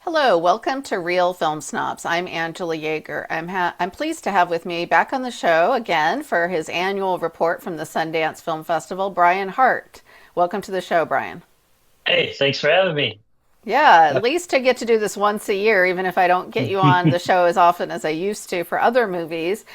Hello, welcome to Reel Film Snobs. I'm Angela Yeager. I'm pleased to have with me back on the show again for his annual report from the Sundance Film Festival, Brian Hart. Welcome to the show, Brian. Hey, thanks for having me. Yeah, at Uh, least to get to do this once a year, even if I don't get you on the show as often as I used to for other movies.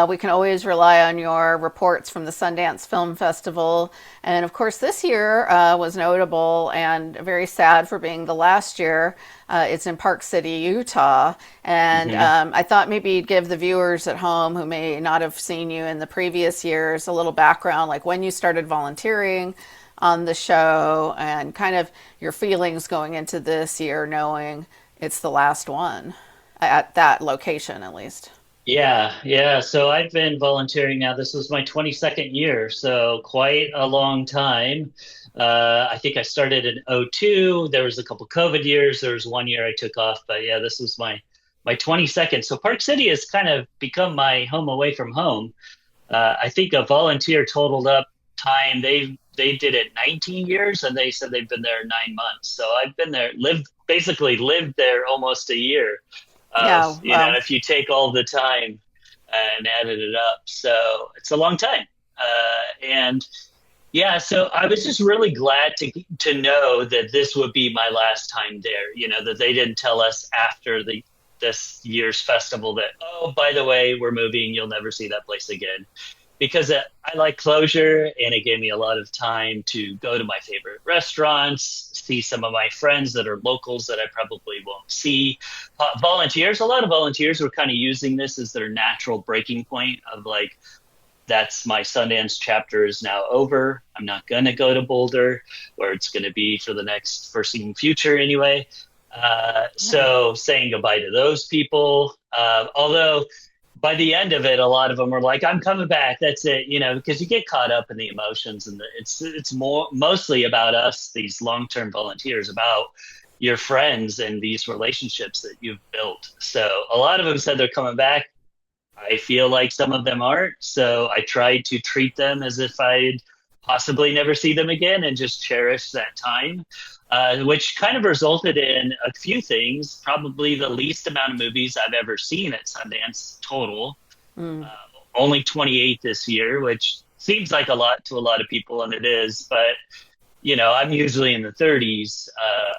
We can always rely on your reports from the Sundance Film Festival. And of course, this year was notable and very sad for being the last year. It's in Park City, Utah. And mhm. I thought maybe you'd give the viewers at home who may not have seen you in the previous years a little background, like when you started volunteering on the show and kind of your feelings going into this year, knowing it's the last one at that location, at least. Yeah. So I've been volunteering now. This was my 22nd year, so quite a long time. I think I started in '02. There was a couple COVID years. There was one year I took off, but yeah, this was my 22nd. So Park City has kind of become my home away from home. I think a volunteer totaled up time. They did it 19 years, and they said they've been there 9 months. So I've been there, basically lived there almost a year. Yeah, well, If you take all the time and added it up, so it's a long time. And yeah, so I was just really glad to know that this would be my last time there. That they didn't tell us after the this year's festival that, oh, by the way, we're moving. You'll never see that place again, because I like closure, and it gave me a lot of time to go to my favorite restaurants, see some of my friends that are locals that I probably won't see. Volunteers, a lot of volunteers were kind of using this as their natural breaking point of like, that's my Sundance chapter is now over. I'm not going to go to Boulder, where it's going to be for the next foreseen future anyway. yeah. So saying goodbye to those people. Although by the end of it, a lot of them were like, "I'm coming back. That's it," because you get caught up in the emotions, and it's mostly about us, these long-term volunteers, about your friends and these relationships that you've built. So a lot of them said they're coming back. I feel like some of them aren't. So I tried to treat them as if I'd possibly never see them again and just cherish that time, which kind of resulted in a few things. Probably the least amount of movies I've ever seen at Sundance total. Mm, Uh, Only 28 this year, which seems like a lot to a lot of people, and it is. But I'm usually in the 30s.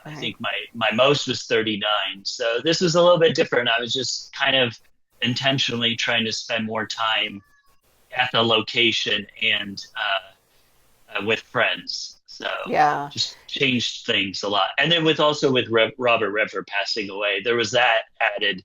I right. think my most was 39. So this was a little bit different. I was just kind of intentionally trying to spend more time at the location and with friends. So Yeah. just changed things a lot. And then with Robert Redford passing away, there was that added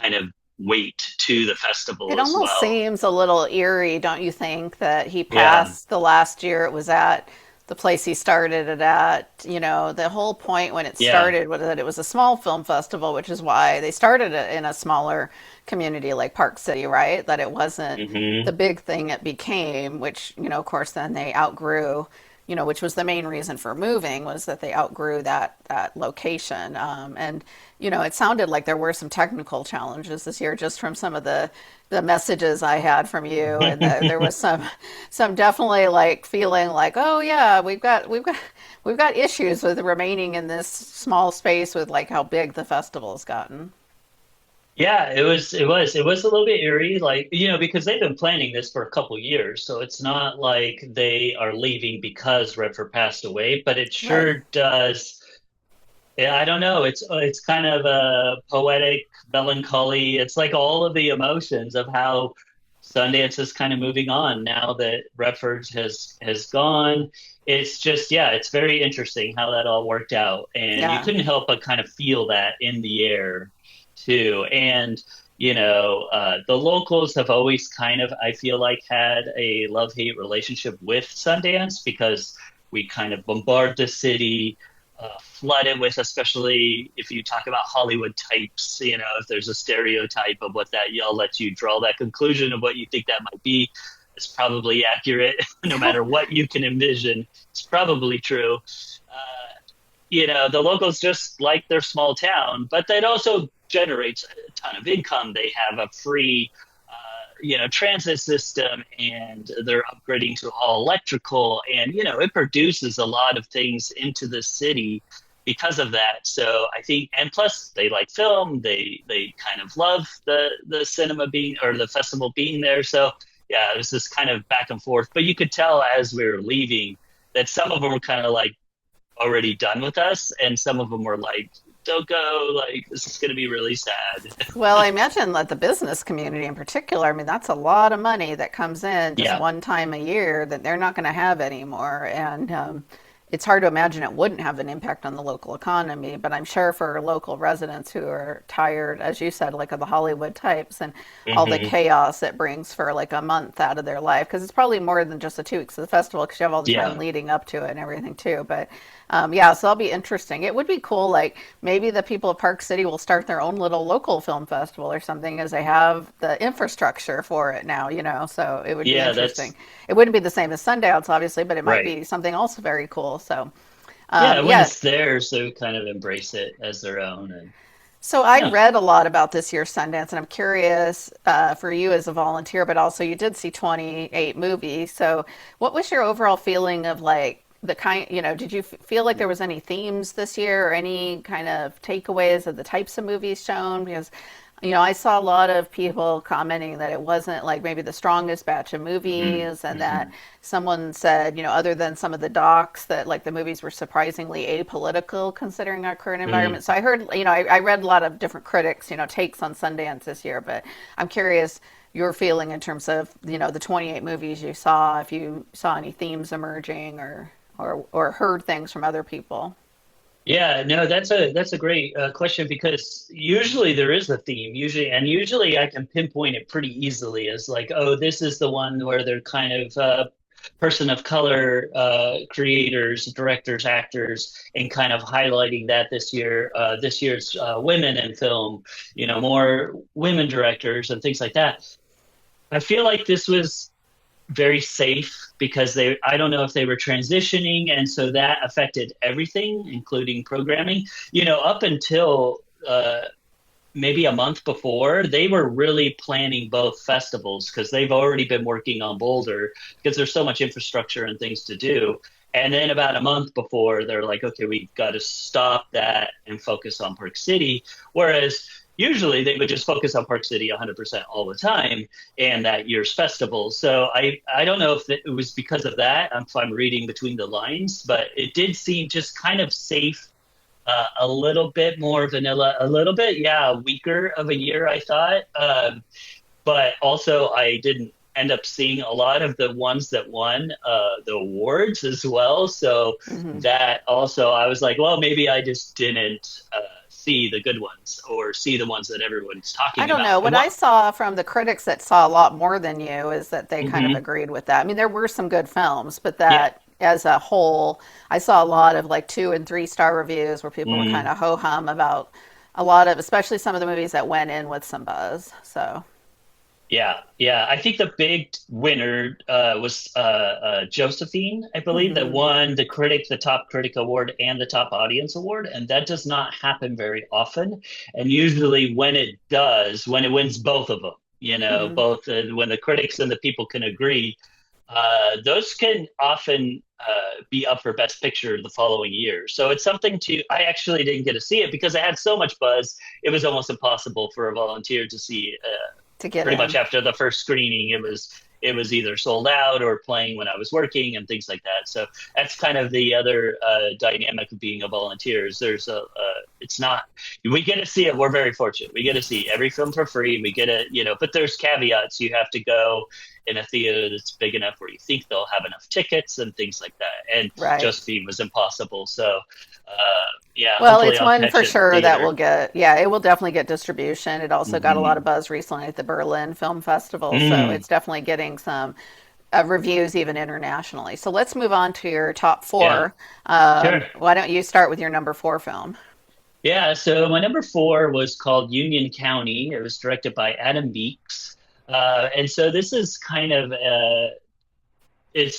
kind of weight to the It festival as almost well. seems a little eerie, don't you think, that he Yeah. passed the last year it was at the place he started it at. The whole point when it Yeah. started was that it was a small film festival, which is why they started it in a smaller community like Park City, right? That it wasn't the Hmm. big thing it became, which, of course, then they outgrew, which was the main reason for moving, was that they outgrew that location. And it sounded like there were some technical challenges this year, just from some of the messages I had from you, and there was some definitely like feeling like, oh yeah, we've got issues with remaining in this small space with like how big the festival's gotten. Yeah, it was a little bit eerie, like, because they've been planning this for a couple years, so it's not like they are leaving because Redford passed away, but it Right. sure does. Yeah, I don't know. It's kind of a poetic melancholy. It's like all of the emotions of how Sundance is kind of moving on now that Redford has gone. It's just, yeah, it's very interesting how that all worked out, and you Yeah. couldn't help but kind of feel that in the air too. And the locals have always kind of, I feel like, had a love-hate relationship with Sundance because We kind of bombard the city, flood it with, especially if you talk about Hollywood types, if there's a stereotype of what that, I'll let you draw that conclusion of what you think that might be. It's probably accurate, no matter what you can envision. It's probably true. The locals just like their small town, but that also generates a ton of income. They have a free, transit system, and they're upgrading to all electrical, and it produces a lot of things into the city because of that. So I think, and plus they like film. They kind of love the cinema being, or the festival being there. So yeah, it was this kind of back and forth. But you could tell as we were leaving that some of them were kind of like already done with us, and some of them were like, don't go, like this is going to be really sad. Well, I imagine that the business community in particular, I mean, that's a lot of money that comes in just Yeah, one time a year that they're not going to have anymore. And it's hard to imagine it wouldn't have an impact on the local economy. But I'm sure for local residents who are tired, as you said, like of the Hollywood types and all the hmm, chaos it brings for like a month out of their life, because it's probably more than just the 2 weeks of the festival, because you have all the time yeah. leading up to it and everything too. But yeah, so that'll be interesting. It would be cool, like maybe the people of Park City will start their own little local film festival or something, as they have the infrastructure for it now. So it would be Yeah, interesting. that's It wouldn't be the same as Sundance, obviously, but it might right. be something else very cool. So Yeah, when yeah. it's there, so kind of embrace it as their own. And So I yeah, read a lot about this year's Sundance, and I'm curious for you as a volunteer, but also you did see 28 movies. So what was your overall feeling of like the kind, did you feel like there was any themes this year or any kind of takeaways of the types of movies shown? Because I saw a lot of people commenting that it wasn't like maybe the strongest batch of hmm, movies, and that hmm, someone said, other than some of the docs, that like the movies were surprisingly apolitical considering our current hmm. environment. So I heard, I read a lot of different critics, takes on Sundance this year, but I'm curious your feeling in terms of, the 28 movies you saw, if you saw any themes emerging or heard things from other people. Yeah, no, that's a great question, because usually there is a theme, usually I can pinpoint it pretty easily as like, oh, this is the one where they're kind of person of color creators, directors, actors, and kind of highlighting that this year. This year's women in film, more women directors and things like that. I feel like this was very safe because I don't know if they were transitioning, and so that affected everything, including programming. Up until maybe a month before, they were really planning both festivals because they've already been working on Boulder because there's so much infrastructure and things to do. And then about a month before, they're like, okay, we've got to stop that and focus on Park City. Whereas usually they would just focus on Park City 100% all the time and that year's festival. So I don't know if it was because of that, if I'm reading between the lines, but it did seem just kind of safe, a little bit more vanilla, a little bit, yeah, weaker of a year, I thought. But also, I didn't end up seeing a lot of the ones that won the awards as well. So Hmm. that also, I was like, well, maybe I just didn't see the good ones or see the ones that everyone's I talking don't about. know. And What what? I saw from the critics that saw a lot more than you is that they kind of Hmm, agreed with that. I mean, there were some good films, but yeah. that as a whole, I saw a lot of like 2 and 3 star reviews where people were kind Mm. of ho hum about a lot of, especially some of the movies that went in with some buzz. So, Yeah, yeah. I think the big winner was Josephine, I believe, that hmm. won the top critic award, and the top audience award, and that does not happen very often. And usually, when it does, when it wins both of them, Hmm. both when the critics and the people can agree, those can often be up for Best Picture the following year. So it's something to. I actually didn't get to see it because it had so much buzz. It was almost impossible for a volunteer to see. To get Pretty much in. after the first screening, it was either sold out or playing when I was working and things like that. So that's kind of the other dynamic of being a volunteer. Is there's it's not, we get to see it. We're very fortunate. We get to see every film for free. We get it, but there's caveats. You have to go in a theater that's big enough where you think they'll have enough tickets and things like that. And Right. Josephine was impossible. So yeah, Well, hopefully it's I'll one catch for it in the sure that theater. will get, yeah, it will definitely get distribution. It also got a lot of Hmm. buzz recently at the Berlin Film Festival, so Mm. it's definitely getting some reviews even internationally. So let's move on to your top Yeah, four. sure. Why don't you start with your number four film? Yeah, so my number four was called Union County. It was directed by Adam Meeks. And so this is kind of it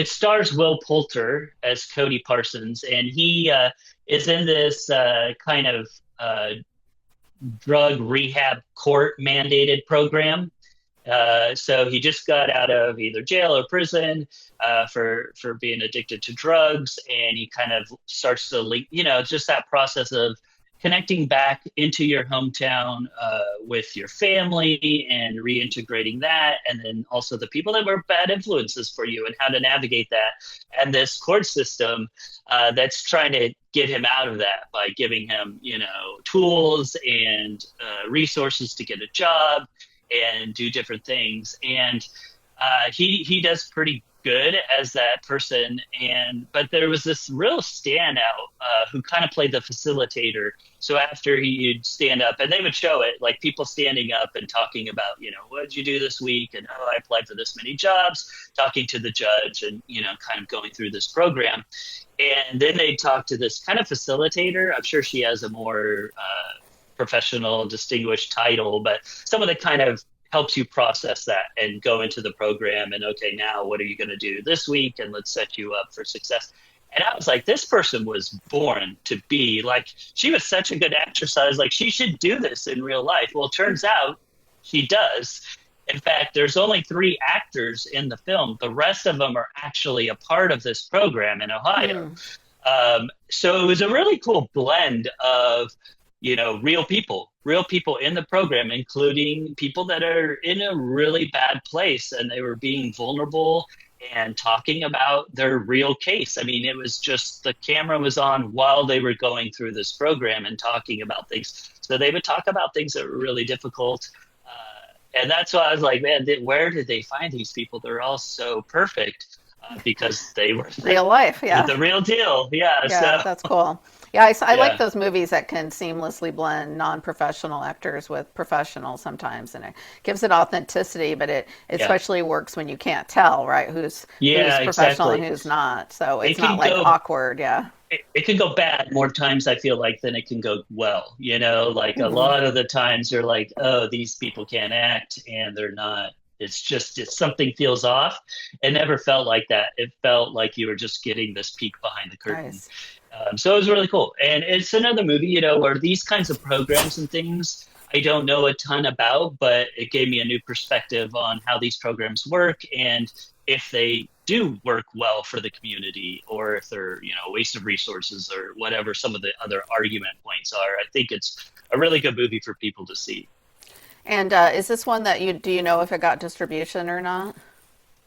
stars Will Poulter as Cody Parsons, and he is in this kind of drug rehab court mandated program. So he just got out of either jail or prison for being addicted to drugs, and he kind of starts to link, just that process of connecting back into your hometown with your family and reintegrating that, and then also the people that were bad influences for you and how to navigate that, and this court system that's trying to get him out of that by giving him, tools and resources to get a job and do different things. And he does pretty good as that person. But there was this real standout who kind of played the facilitator. So after he'd stand up, and they would show it, like people standing up and talking about, what did you do this week? And I applied for this many jobs, talking to the judge and, kind of going through this program. And then they'd talk to this kind of facilitator. I'm sure she has a more professional, distinguished title, but someone that kind of helps you process that and go into the program and, okay, now what are you going to do this week? And let's set you up for success. And I was like, this person was born to be like, she was such a good actress. I was like, she should do this in real life. Well, it turns out she does. In fact, there's only 3 actors in the film. The rest of them are actually a part of this program in Ohio. So it was a really cool blend of, real people in the program, including people that are in a really bad place, and they were being vulnerable and talking about their real case. I mean, it was just the camera was on while they were going through this program and talking about things. So they would talk about things that were really difficult. And that's why I was like, man, where did they find these people? They're all so perfect because they were Real life, yeah. the real deal. Yeah. Yeah, So, that's cool. Yeah, I like yeah. those movies that can seamlessly blend non-professional actors with professionals sometimes, and it gives it authenticity. But it Yeah. especially works when you can't tell, right? Who's Yeah, professional and exactly. who's not. So It it's not can like go awkward. Yeah. it can go bad more times, I feel like, than it can go well. Like a lot of the times you're like, oh, these people can't act and they're not. It's just something feels off. It never felt like that. It felt like you were just getting this peek behind the curtain. Nice. So it was really cool. And it's another movie, where these kinds of programs and things I don't know a ton about, but it gave me a new perspective on how these programs work and if they do work well for the community or if they're, a waste of resources or whatever some of the other argument points are. I think it's a really good movie for people to see. And is this one that do you know if it got distribution or not?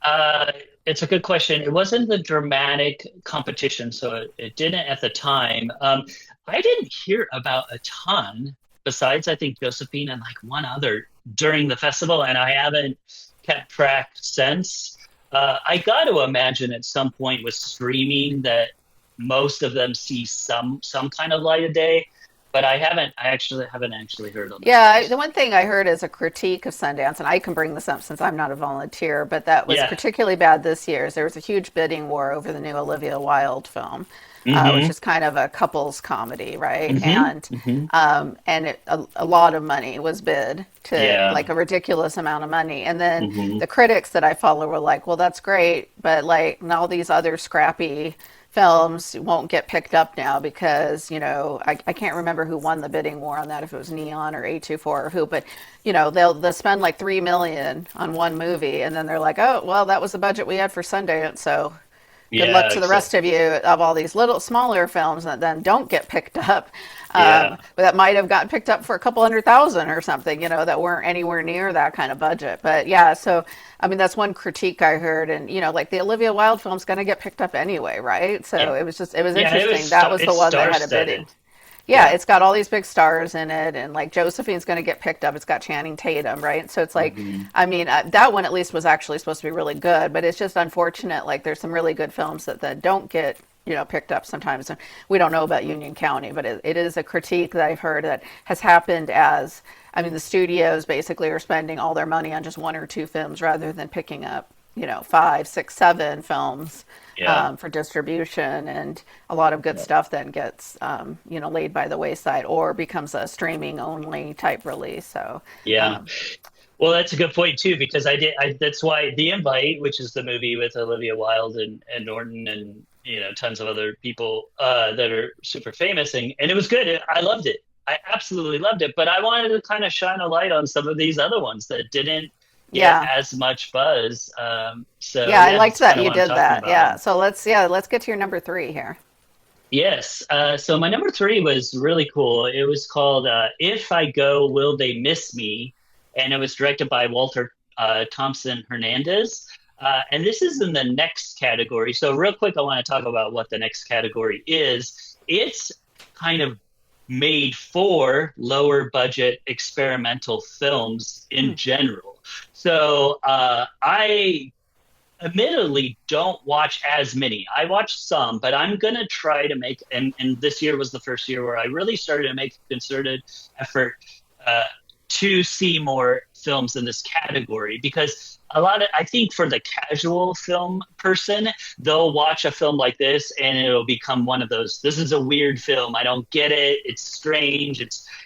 Uh, it's a good question. It wasn't the dramatic competition, so it didn't at the time. I didn't hear about a ton besides, I think, Josephine and like one other during the festival, and I haven't kept track since. I got to imagine at some point with streaming that most of them see some kind of light of day, but I haven't actually heard on this Yeah, the list. one thing I heard is a critique of Sundance, and I can bring this up since I'm not a volunteer, but that was Yeah. particularly bad this year. Is there was a huge bidding war over the new Olivia Wilde film, which Mm-hmm. is kind of a couples comedy, right? Mm-hmm. Mm-hmm. A lot of money was bid to Yeah. like a ridiculous amount of money, and then Mm-hmm. the critics that I follow were like, "Well, that's great, but like all these other scrappy." Films won't get picked up now because I can't remember who won the bidding war on that, if it was Neon or A24 or who, but they'll spend like 3 million on one movie and then they're like, oh well, that was the budget we had for Sundance, so good luck Yeah. to the rest of you, of all these little smaller films that then don't get picked up, Yeah. but that might have gotten picked up for a couple 100,000 or something, that weren't anywhere near that kind of budget. But yeah, so I mean that's one critique I heard, and like the Olivia Wilde film's going to get picked up anyway, right? Yeah. So it was Yeah. interesting. That was the It's one that had a bidding. star-studded. Yeah, Yeah. it's got all these big stars in it, and like Josephine's going to get picked up. It's got Channing Tatum, right? So it's like, Hmm. I mean, that one at least was actually supposed to be really good, but it's just unfortunate. Like, there's some really good films that don't get picked up sometimes. And we don't know about Union County, but it is a critique that I've heard that has happened I mean, the studios basically are spending all their money on just one or two films rather than picking up five, six, seven films Yeah. for distribution, and a lot of good stuff then gets laid by the wayside or becomes a streaming only type release. So Yeah. um, Well, that's a good point too, because that's why The Invite, which is the movie with Olivia Wilde and Norton and tons of other people that are super famous, and it was good. I loved it. I absolutely loved it. But I wanted to kind of shine a light on some of these other ones that didn't get yeah, as much buzz. So yeah, I yeah, liked that's that kind of you what I'm did talking that. about. Yeah, so let's get to your number three here. Yes. So my number three was really cool. It was called "If I Go, Will They Miss Me?" and it was directed by Walter Thompson-Hernandez. And this is in the next category. So real quick, I want to talk about what the next category is. It's kind of made for lower budget experimental films in Hmm. general. So I admittedly don't watch as many. I watch some, but I'm gonna try to make and this year was the first year where I really started to make a concerted effort uh, to see more films in this category because a lot of I think for the casual film person, they'll watch a film like this and it'll become one of those. This is a weird film. I don't get it. It's strange.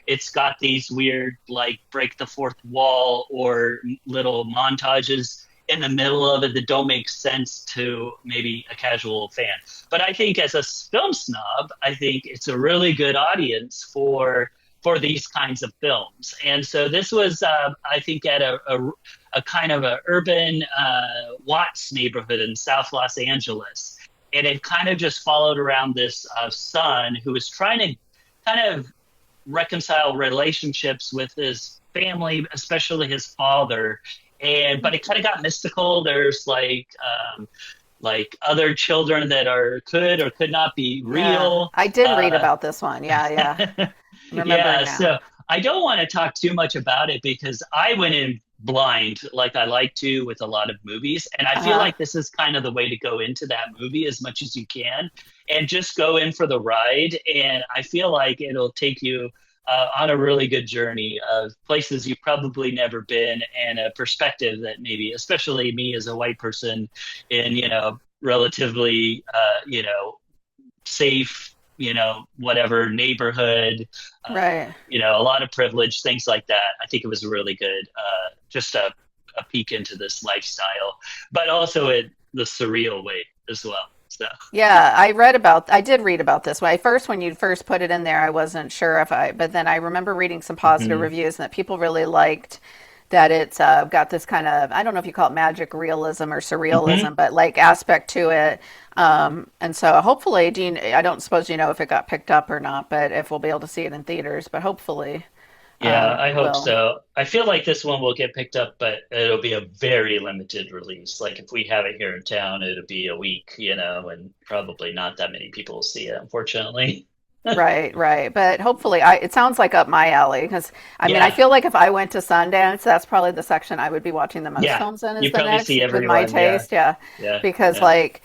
It's got these weird like break the fourth wall or little montages in the middle of it that don't make sense to maybe a casual fan. But I think as a film snob, I think it's a really good audience for these kinds of films. And so this was, I think, at a kind of a urban Watts neighborhood in South Los Angeles. And it kind of just followed around this son who was trying to kind of reconcile relationships with his family, especially his father. And but it kind of got mystical. There's like other children that are could or could not be Yeah, real. I did read Uh, about this one. Yeah, yeah, I'm remembering yeah, now. so I don't want to talk too much about it because I went in blind like I like to with a lot of movies. And I feel Uh-huh. like this is kind of the way to go into that movie as much as you can and just go in for the ride. And I feel like it'll take you on a really good journey of places you've probably never been and a perspective that maybe, especially me as a white person in, relatively, safe, whatever neighborhood, Right. a lot of privilege, things like that. I think it was really good. Just a peek into this lifestyle, but also in the surreal way as well. So, Yeah, I did read about this. When you first put it in there, I wasn't sure but then I remember reading some positive mhm. reviews and that people really liked that it's got this kind of, I don't know if you call it magic realism or Mhm. surrealism, but like aspect to it. And so hopefully, I don't suppose you know if it got picked up or not, but if we'll be able to see it in theaters, but hopefully, Yeah, I it hope will. so. I feel like this one will get picked up, but it'll be a very limited release. Like if we have it here in town, it'll be a week, and probably not that many people will see it, unfortunately. Right, right. But hopefully, it sounds like up my alley because I mean, I Yeah, feel like if I went to Sundance, that's probably the section I would be watching the most yeah. films in is You the probably next see with my everyone. Yeah, taste. Yeah. yeah, Because yeah, like,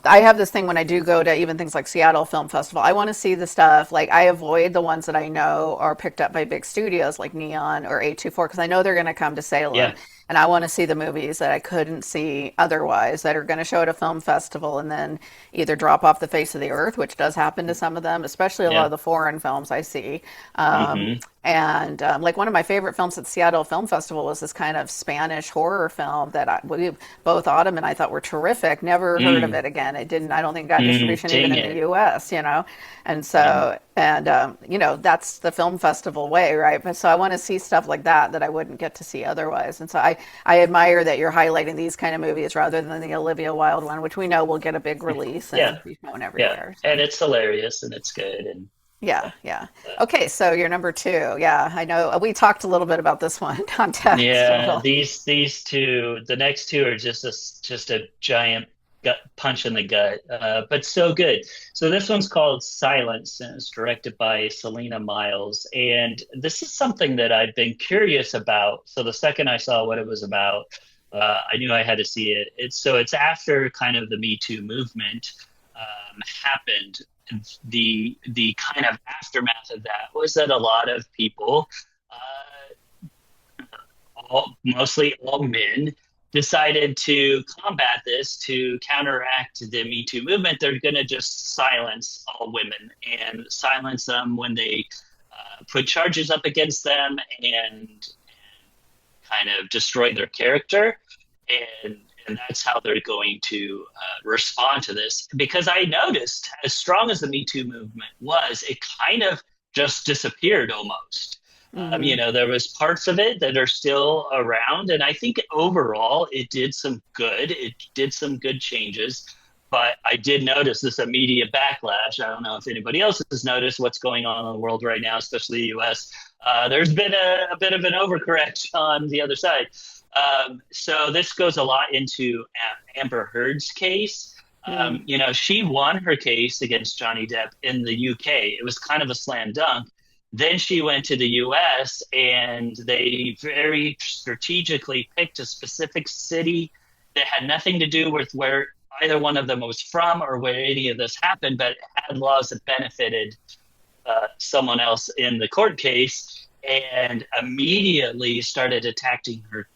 I have this thing when I do go to even things like Seattle Film Festival. I want to see the stuff. Like, I avoid the ones that I know are picked up by big studios like Neon or A24 because I know they're going to come to Salem. yeah. And I want to see the movies that I couldn't see otherwise that are going to show at a film festival and then either drop off the face of the earth, which does happen to some of them, especially a lot Yeah. of the foreign films I see. Um, Hmm. and like one of my favorite films at Seattle Film Festival was this kind of Spanish horror film that both Autumn and I thought were terrific. Never heard of Mm, it again. It didn't. I don't think it got distribution even dang in the it. U.S. And Yeah. so that's the film festival way, right? But so I want to see stuff like that I wouldn't get to see otherwise. And so I admire that you're highlighting these kind of movies rather than the Olivia Wilde one, which we know will get a big release Yeah. and be shown Yeah. everywhere. So. And it's hilarious and it's good. And Yeah, yeah. uh, Okay, so you're number two. Yeah, I know we talked a little bit about this one on text. yeah, these two, the next two are just a giant gut punch in the gut, but so good. So this one's called Silence, and it's directed by Selina Miles. And this is something that I've been curious about. So the second I saw what it was about, I knew I had to see it. It's after kind of the Me Too movement happened. The kind of aftermath of that was that a lot of people. Mostly all men decided to combat this, to counteract the Me Too movement. They're going to just silence all women and silence them when they put charges up against them and kind of destroy their character. And and that's how they're going to respond to this. Because I noticed, as strong as the Me Too movement was, it kind of just disappeared almost. Mm-hmm. There was parts of it that are still around, and I think overall it did some good. It did some good changes, but I did notice this immediate backlash. I don't know if anybody else has noticed what's going on in the world right now, especially the U.S. There's been a bit of an overcorrect on the other side. So this goes a lot into Amber Heard's case. Mm. She won her case against Johnny Depp in the UK. It was kind of a slam dunk. Then she went to the US and they very strategically picked a specific city that had nothing to do with where either one of them was from or where any of this happened, but had laws that benefited someone else in the court case, and immediately started attacking her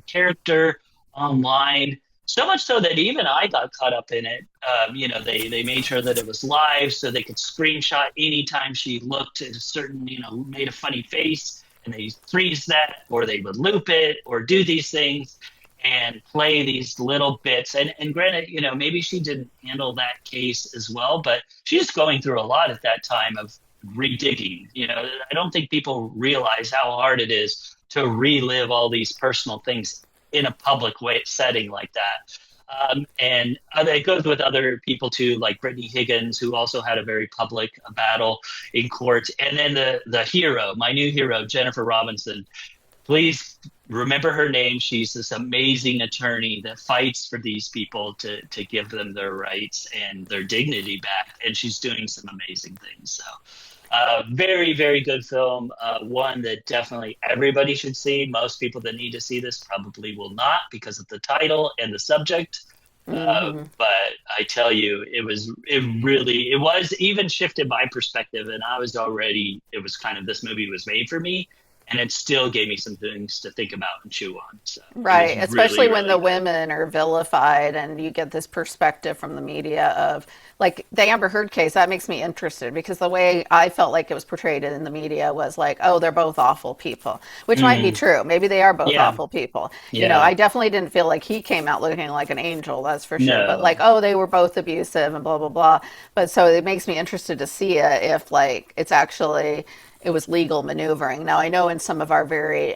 character online. So much so that even I got caught up in it. They made sure that it was live so they could screenshot anytime she looked at a certain, made a funny face, and they freeze that, or they would loop it, or do these things and play these little bits. And granted, maybe she didn't handle that case as well, but she's going through a lot at that time of redigging. I don't think people realize how hard it is to relive all these personal things in a public way setting like that. And it goes with other people too, like Brittany Higgins, who also had a very public battle in court. And then the hero, my new hero, Jennifer Robinson. Please remember her name. She's this amazing attorney that fights for these people to give them their rights and their dignity back. And she's doing some amazing things. So very, very good film. One that definitely everybody should see. Most people that need to see this probably will not because of the title and the subject. Mm-hmm. But I tell you, it was even shifted my perspective. And it was kind of, this movie was made for me. And it still gave me some things to think about and chew on. So Right, especially really, when really the good. women are vilified and you get this perspective from the media of, like, the Amber Heard case. That makes me interested because the way I felt like it was portrayed in the media was like, oh, they're both awful people, which might be Mm, true. Maybe they are both yeah, awful people. yeah, I definitely didn't feel like he came out looking like an angel, that's for sure. But like, no, oh, they were both abusive and blah, blah, blah. But so it makes me interested to see it if, like, it was legal maneuvering. Now, I know in some of our very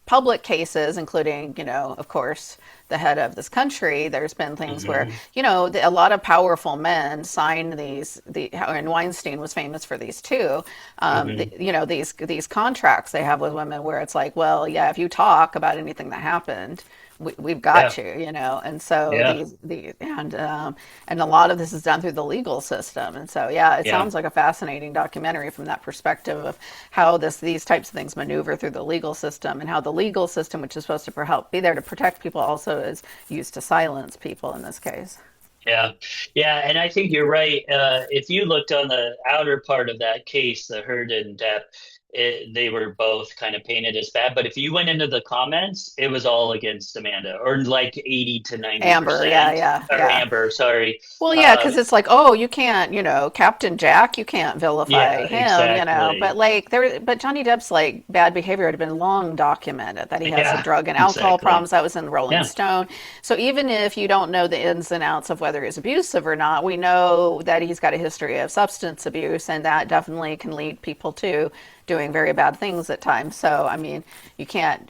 public cases, including, of course, the head of this country, there's been things where, hmm a lot of powerful men signed and Weinstein was famous for these too, hmm these contracts they have with women where it's like, well, yeah, if you talk about anything that happened, we've yeah, got you, and so yeah, and a lot of this is done through the legal system, and so yeah, it yeah. sounds like a fascinating documentary from that perspective of how these types of things maneuver through the legal system and how the legal system, which is supposed to help be there to protect people, also is used to silence people in this case. Yeah, yeah, and I think you're right. If you looked on the outer part of that case, the Heard and Depp, they were both kind of painted as bad. But if you went into the comments, it was all against Amanda, or like 80 to 90 Amber, yeah, percent, yeah, or yeah. Amber. Sorry. Well, yeah, because Um, it's like, oh, you can't, Captain Jack, you can't vilify yeah, him, but exactly. but Johnny Depp's like bad behavior had been long documented that he has some Yeah, drug and alcohol exactly. problems. That was in Rolling Yeah, Stone. So even if you don't know the ins and outs of whether he's abusive or not, we know that he's got a history of substance abuse, and that definitely can lead people to doing very bad things at times. So I mean, you can't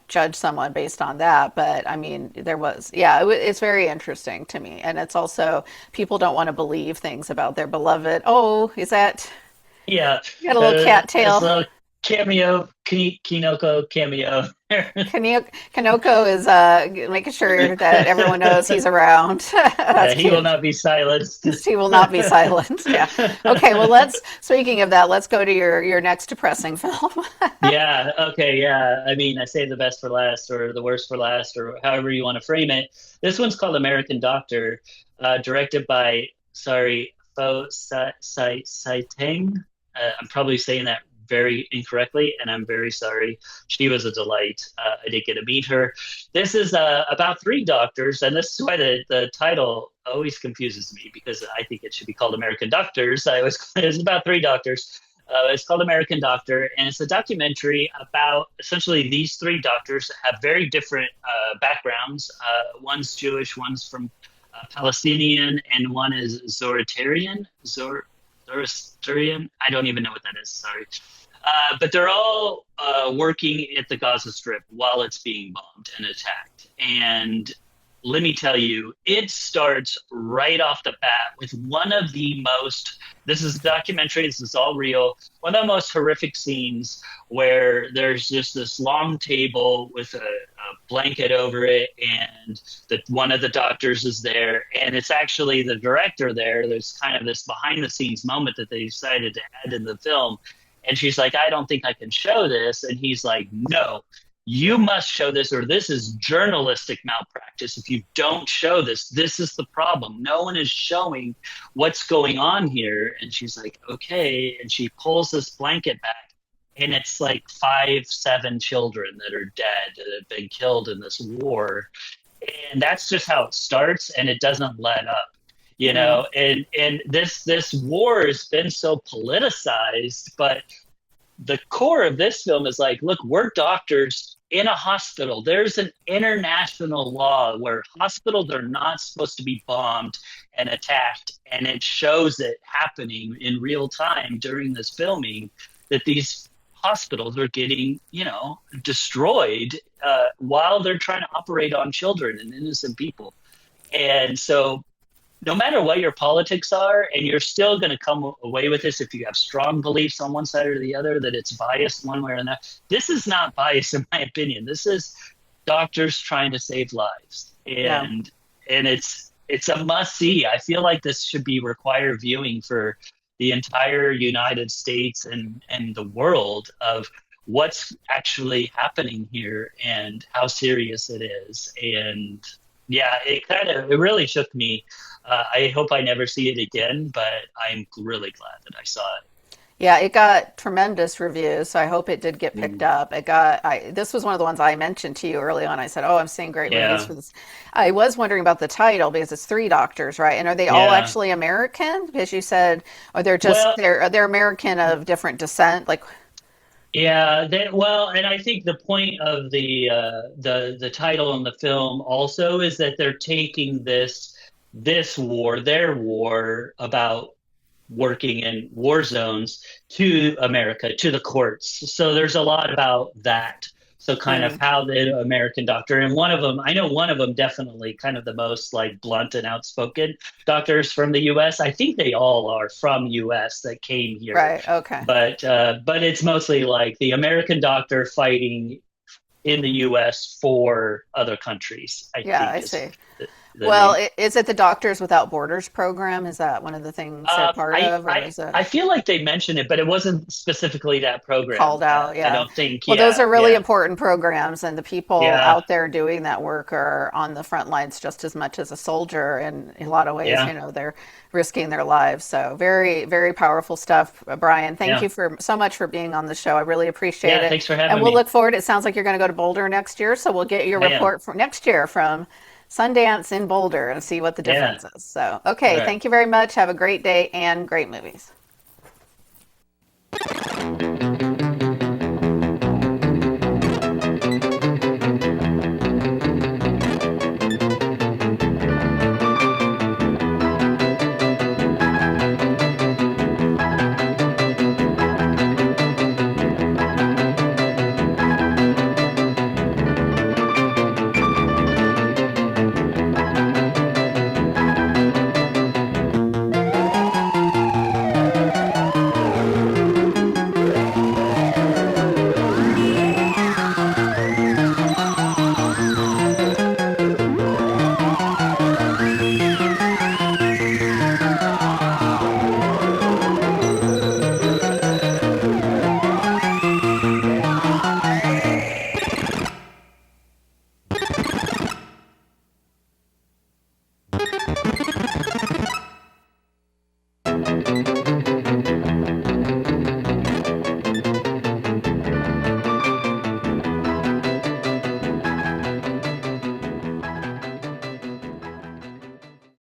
judge someone based on that. But I mean, it's very interesting to me, and it's also people don't want to believe things about their beloved. Oh, is that yeah. you got a little cat It's a tail? little cameo, Kinoko cameo. Kanoko is making sure that everyone knows he's around. That's He will cute. not be silenced. He will not be silenced. Yeah. Okay. Well, speaking of that, let's go to your next depressing film. Yeah, okay, yeah. I mean, I saved the best for last or the worst for last or however you want to frame it. This one's called American Doctor, directed by, sorry, Teng. I'm probably saying that very incorrectly, and I'm very sorry. She was a delight. I did get to meet her. This is about three doctors, and this is why the title always confuses me because I think it should be called American Doctors. It's about three doctors. It's called American Doctor, and it's a documentary about essentially these three doctors have very different backgrounds. One's Jewish, one's from Palestinian, and one is Zoroastrian. I don't even know what that is. Sorry. But they're all working at the Gaza Strip while it's being bombed and attacked. And let me tell you, it starts right off the bat with one of the most, this is a documentary, this is all real, one of the most horrific scenes where there's just this long table with a blanket over it, and one of the doctors is there, and it's actually the director there. There's kind of this behind the scenes moment that they decided to add in the film. And she's like, I don't think I can show this. And he's like, no, you must show this, or this is journalistic malpractice. If you don't show this, this is the problem. No one is showing what's going on here. And she's like, okay. And she pulls this blanket back, and it's like 5, 7 children that are dead, that have been killed in this war. And that's just how it starts, and it doesn't let up. You know, and this war has been so politicized, but the core of this film is like, look, we're doctors in a hospital. There's an international law where hospitals are not supposed to be bombed and attacked, and it shows it happening in real time during this filming, that these hospitals are getting, destroyed while they're trying to operate on children and innocent people. And so no matter what your politics are, and you're still going to come away with this if you have strong beliefs on one side or the other, that it's biased one way or another. This is not biased, in my opinion. This is doctors trying to save lives. And it's a must-see. I feel like this should be required viewing for the entire United States and the world of what's actually happening here and how serious it is. And yeah, it really shook me. I hope I never see it again, but I'm really glad that I saw it. Yeah, it got tremendous reviews, so I hope it did get picked up. This was one of the ones I mentioned to you early on. I said, "Oh, I'm seeing great reviews Yeah, for this." I was wondering about the title because it's three doctors, right? And are they all yeah. actually American? Because you said, or Well, they're American of different descent? Like, yeah. And I think the point of the title in the film also is that they're taking this war, their war about working in war zones, to America, to the courts. So there's a lot about that. So kind of mm, how the American doctor, and one of them, I know one of them definitely kind of the most like blunt and outspoken doctors from the U.S. I think they all are from U.S. that came here, right? Okay. but it's mostly like the American doctor fighting in the U.S. for other countries, I Yeah, think I is see. the Well, name. is it the Doctors Without Borders program? Is that one of the things they're part I, of, or I is it I feel like they mentioned it, but it wasn't specifically that program. called out? I Yeah. don't think. Well, those Yeah, are really yeah, important programs, and the people yeah, out there doing that work are on the front lines just as much as a soldier. And in a lot of ways, yeah, they're risking their lives. So very, very powerful stuff, Brian. Thank yeah, you for so much for being on the show. I really appreciate yeah. it. Thanks for And having we'll me. look forward. It sounds like you're going to go to Boulder next year, so we'll get your I am. report for next year from Sundance in Boulder and see what the Yeah. difference is. So, All okay, right. thank you very much. Have a great day and great movies.